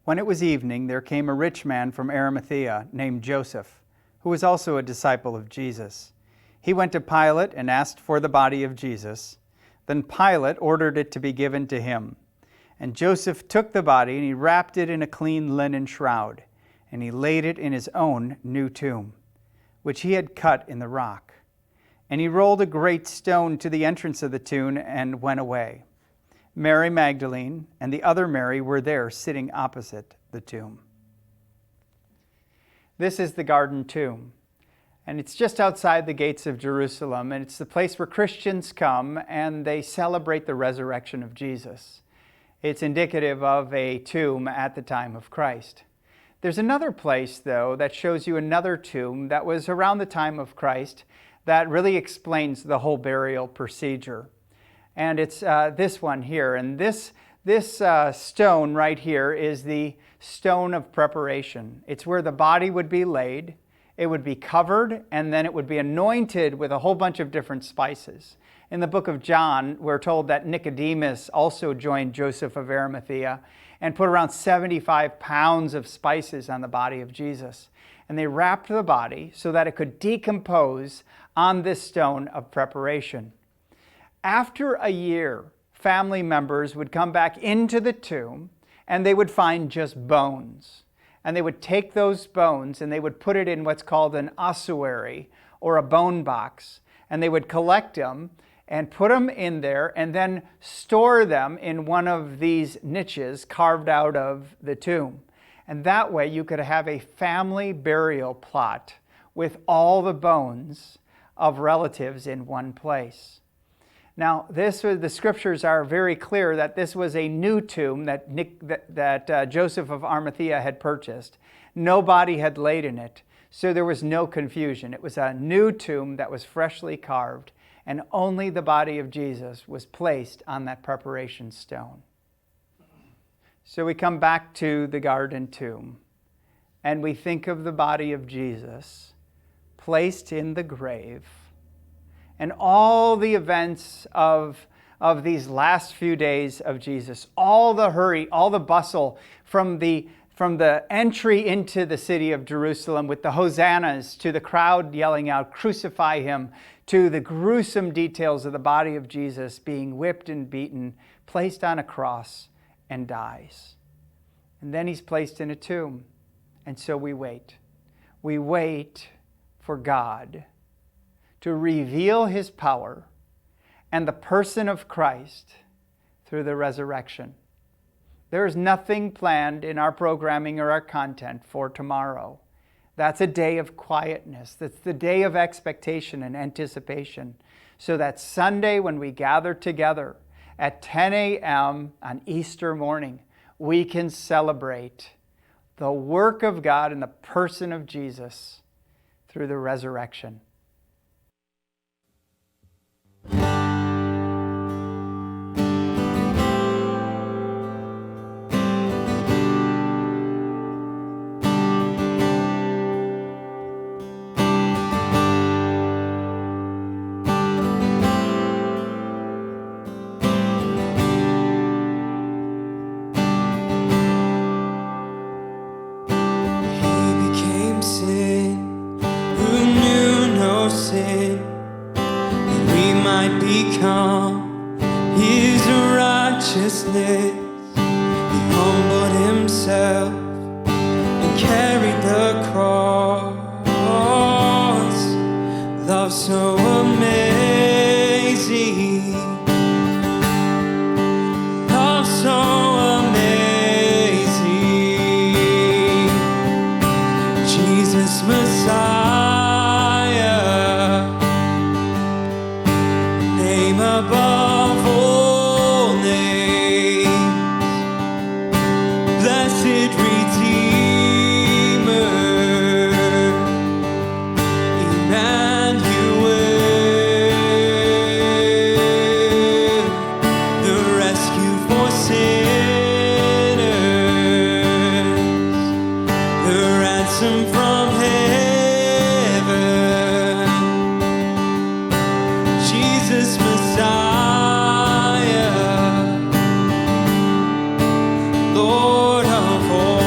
When it was evening, there came a rich man from Arimathea named Joseph, who was also a disciple of Jesus. He went to Pilate and asked for the body of Jesus. Then Pilate ordered it to be given to him. And Joseph took the body and he wrapped it in a clean linen shroud, and he laid it in his own new tomb, which he had cut in the rock. And he rolled a great stone to the entrance of the tomb and went away. Mary Magdalene and the other Mary were there sitting opposite the tomb. This is the Garden Tomb, and it's just outside the gates of Jerusalem, and it's the place where Christians come and they celebrate the resurrection of Jesus. It's indicative of a tomb at the time of Christ. There's another place, though, that shows you another tomb that was around the time of Christ that really explains the whole burial procedure. And it's this one here. And this stone right here is the stone of preparation. It's where the body would be laid. It would be covered, and then it would be anointed with a whole bunch of different spices. In the book of John, we're told that Nicodemus also joined Joseph of Arimathea and put around 75 pounds of spices on the body of Jesus. And they wrapped the body so that it could decompose on this stone of preparation. After a year, family members would come back into the tomb and they would find just bones. And they would take those bones and they would put it in what's called an ossuary or a bone box. And they would collect them and put them in there and then store them in one of these niches carved out of the tomb. And that way you could have a family burial plot with all the bones of relatives in one place. Now, the scriptures are very clear that this was a new tomb that Joseph of Arimathea had purchased. No body had laid in it, so there was no confusion. It was a new tomb that was freshly carved, and only the body of Jesus was placed on that preparation stone. So we come back to the Garden Tomb, and we think of the body of Jesus placed in the grave, and all the events of these last few days of Jesus, all the hurry, all the bustle from the entry into the city of Jerusalem with the hosannas, to the crowd yelling out, "Crucify him," to the gruesome details of the body of Jesus being whipped and beaten, placed on a cross, and dies. And then he's placed in a tomb. And so we wait. We wait for God to reveal his power and the person of Christ through the resurrection. There is nothing planned in our programming or our content for tomorrow. That's a day of quietness. That's the day of expectation and anticipation. So that Sunday when we gather together at 10 a.m. on Easter morning, we can celebrate the work of God in the person of Jesus through the resurrection. Become his righteousness. He humbled himself and carried the cross. Love so amazing, love so amazing. Jesus Messiah, name above all names, blessed Redeemer, Emmanuel, the rescue for sinners, the ransom from heaven, Jesus Messiah, Lord of all.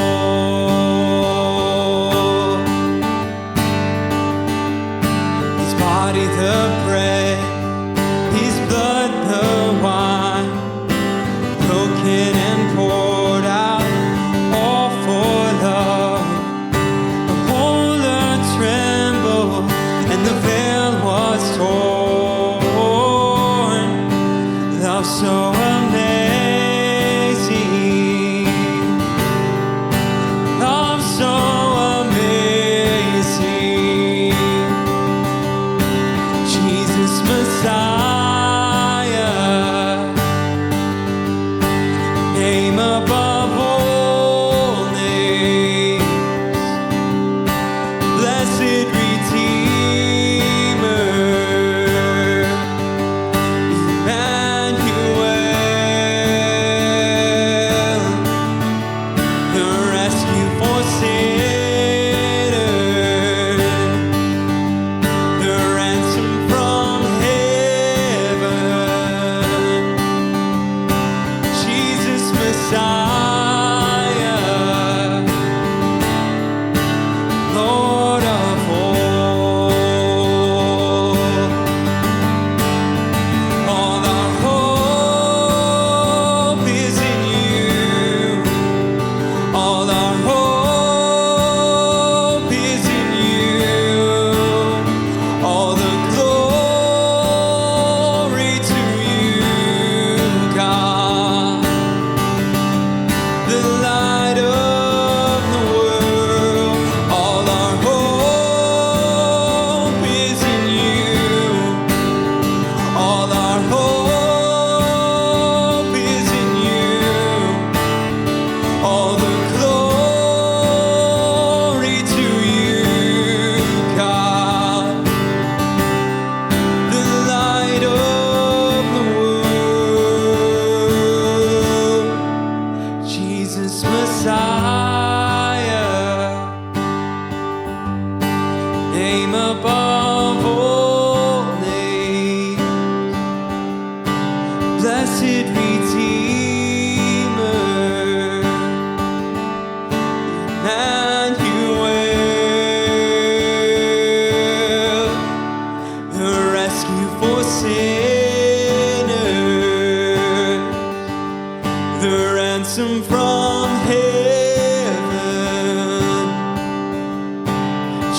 ransom from heaven,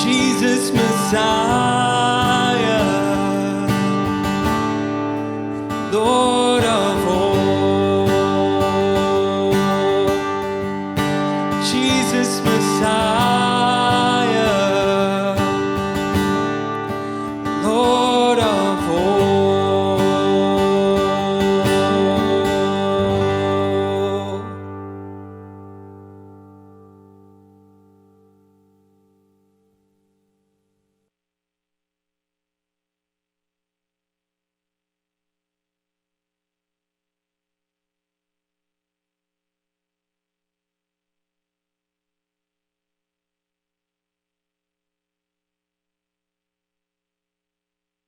Jesus Messiah, Lord.